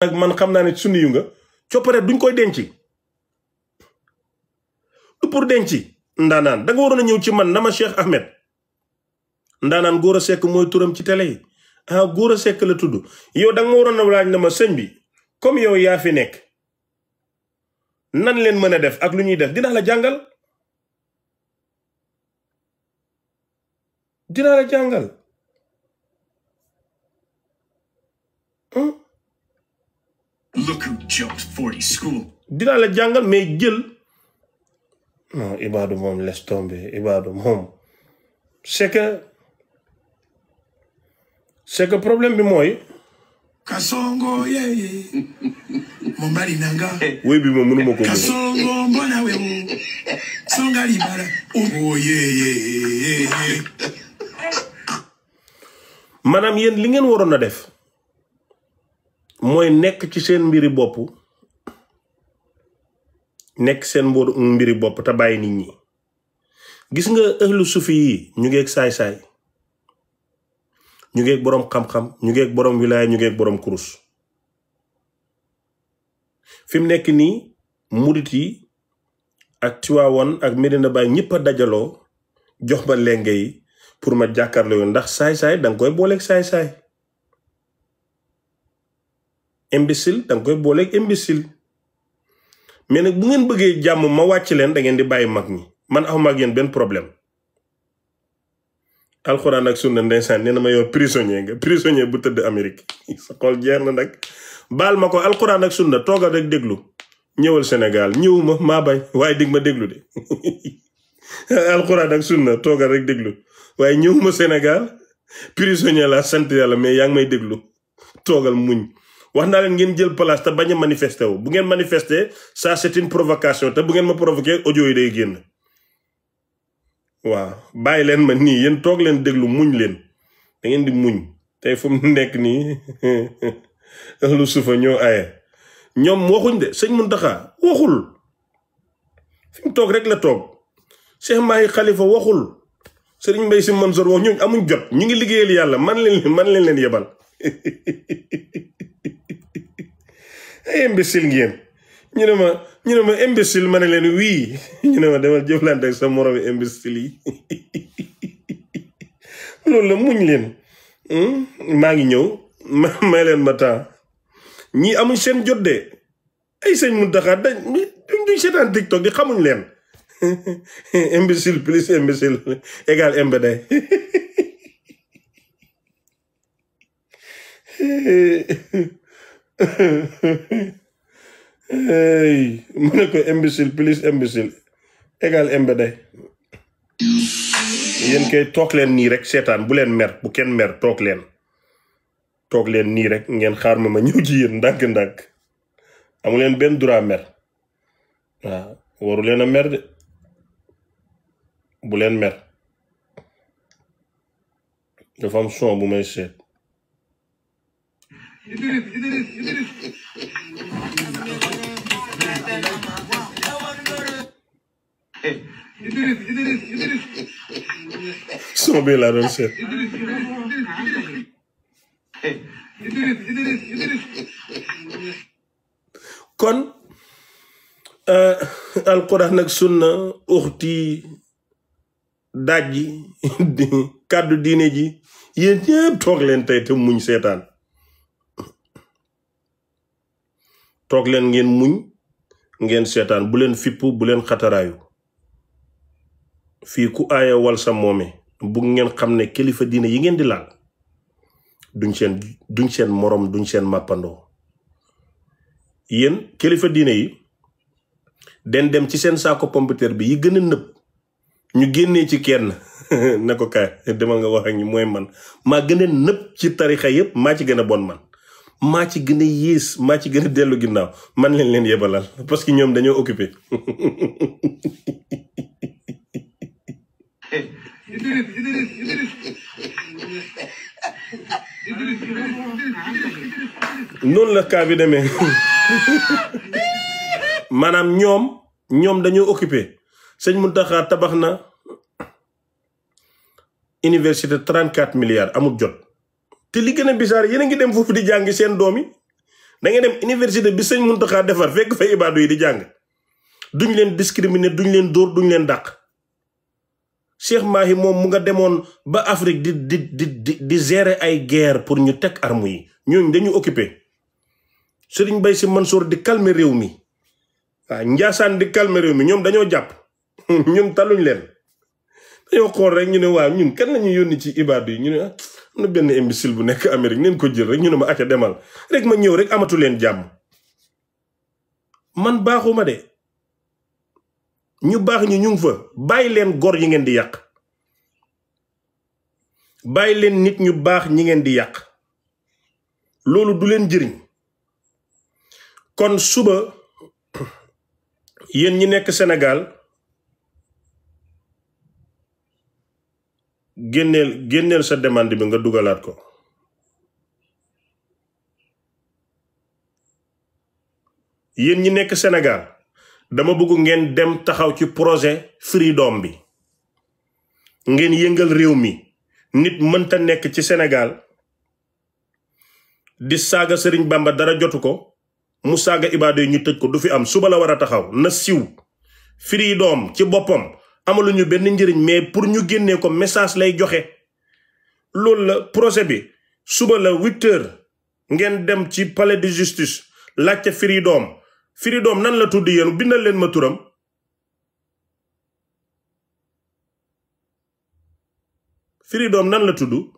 nag man xam naa ne sunni yu nga coppare duñ koy denc du pour denc ndaanaan da nga waroon a ñëw ci man na ma Cheikh Ahmed ndaanaan Gora Seck mooy turam ci télé yi Gora Seck la tudd yow da nga ma waroon a laaj na ma sëñ bi comme yow yaa fi nekk nan leen mën a def ak lu ñuy def dinaa la jàngal Look who jumped 40 school. dinaa la jàngal mais jël non Ibadou moom laisse tomber Ibadou moom c'est que problème bi mooy Kasongo yeye mombali nanga woy bi moom mënuma ko Kasongo mbona we songa libala oh yeye maanaam yéen li ngeen waroon a def mooy nekk ci seen mbiri bopp nekk seen mbiri bopp te bàyyi nit ñi gis nga ëhlu sufi yi ñu ngeeg saay-saay ñu ngeeg boroom xam-xam ñu ngeeg boroom wilaaya ñu ngeeg boroom kurus fi mu nekk nii murit yi ak Tiwaawan ak Medina Baay ñëpp a dajaloo jox ma lenge yi pour ma jàkkaarloo yoon ndax saay-saay danga koy booleeg saay-saay imbécile danga koy booleeg imbécile mais nag bu ngeen bëggee jàmm ma wàcc leen da ngeen di bàyyi mag ñi man awma ak yéen benn problème alxuraan ak sunna ndeysaan nee na ma yow prisonnier bu tëdd Amérique sa xol jeex na nag baal ma ko alxuraan ak sunna toogal rek déglu ñëwal Sénégal ñëwuma maa bañ waaye dig ma déglu de alxuraan ak sunna toogal rek déglu waaye ñëwuma Sénégal prisonnier la sant yàlla mais yaa ngi may déglu toogal muñ wax naa leen ngeen jël place te bañ a manifester wu bu ngeen manifester ça c'est une provocation te bu ngeen ma provoquer audio yi day génn waaw bàyyi leen ma nii yéen toog leen déglu muñ leen da ngeen di muñ tey fu mu nekk nii lu suufa ñoo aye ñoom waxuñ de sëñ Muntaxa waxul fi mu toog rek la toog Cheikh Mahi Khalifa waxul Serigne Mbaye Sy Mansour wax ñooñu amuñ jot ñu ngi liggéeyal yàlla man leen yebal ay imbécile ngeen ñu ne ma imbécile ma ne leen wii ñu ne ma demal jëflante ak sa moromi imbécile yi loolu la muñ leen maa ngi ñëw may leen ma temps ñii amuñ seen jot de ay sëñ Muntaxa duñ seetaan TikTok di xamuñ leen imbécile plus imbécile égal imbéday mu ne ko imbécile plus imbécile égal imbéday yéen kay toog leen nii rek seetaan bu leen mer bu kenn mer toog leen nii rek ngeen xaar ma ñëw ci yéen ndànk-ndànk amu leen benn droit mer waaw waru leen a mer de bu leen mer dafa am son bu may seet son bi laa doon seet kon alquran ak sunna uxti dajji kàddu diine ji yéen ñëpp toog leen tey te muñ seetaan toog leen ngeen muñ ngeen seetaan bu leen fipp bu leen xataraayu fii ku aaya wal sa moome bu ngeen xam ne kilifa diine yi ngeen di laal duñ seen morom duñ seen màppandoo yéen kilifa diine yi den dem ci seen saako pompiteer bi yi gën a nëb ñu génnee ci kenn ne ko kaay demal nga wax ak ñi mooy man maa gën a nëb ci tarixa yépp maa ci gën a bon man maa ci gën a yées maa ci gën a dellu ginnaaw man leen yebalal parce que ñoom dañoo occupé noonu la kaa bi demee maanaam ñoom dañoo occupé sëñ Mountakha tabax na université 34 milliards amul jot te li gën a bizarre yéen a ngi dem foofu di jàngi seen doom yi da ngeen dem université bi sëñ Muntaxa defar fekk fa ibaadu yi di jàng duñ leen discriminer duñ leen dóor duñ leen dàq. Cheikh Mahi moom mu nga demoon ba Afrique di gérer ay guerre pour ñu teg arme yi ñooñu dañu occupé. Serigne Baye Sy Mansour di calmer réew mi waaw Njaasaan di calmer réew mi ñoom dañoo jàpp ñun taluñ leen dañoo xool rek ñu ne waaw ñun kan lañu yónni ci ibaadu yi ñu ne am na benn imbécile bu nekk Amérique neen ko jël rek ñu ne ma acca demal rek ma ñëw rek amatu leen jàmm. Man baaxuma de ñu baax ñi ñu ngi fa bàyyi leen gor yi ngeen di yàq bàyyi leen nit ñu baax ñi ngeen di yàq loolu du leen jëriñ. kon suba yéen ñi nekk Sénégal génneel sa demande bi nga dugalaat ko. Yéen ñi nekk Sénégal dama bëgg ngeen dem taxaw ci projet Freedom bi ngeen yëngal réew mi. Nit mënta nekk ci Sénégal di saaga Sëriñ Bamba dara jotu ko mu saaga ibaado yi ñu tëj ko du fi am. suba la war a taxaw na siw. Freedom ci boppam amaluñu benn njëriñ mais pour ñu génnee ko message lay joxe. loolu la projet bi suba la 8h ngeen dem ci palais de justice laajte Freedom. Freedom nan la tudd yéen bindal leen ma turam. Freedom nan la tudd.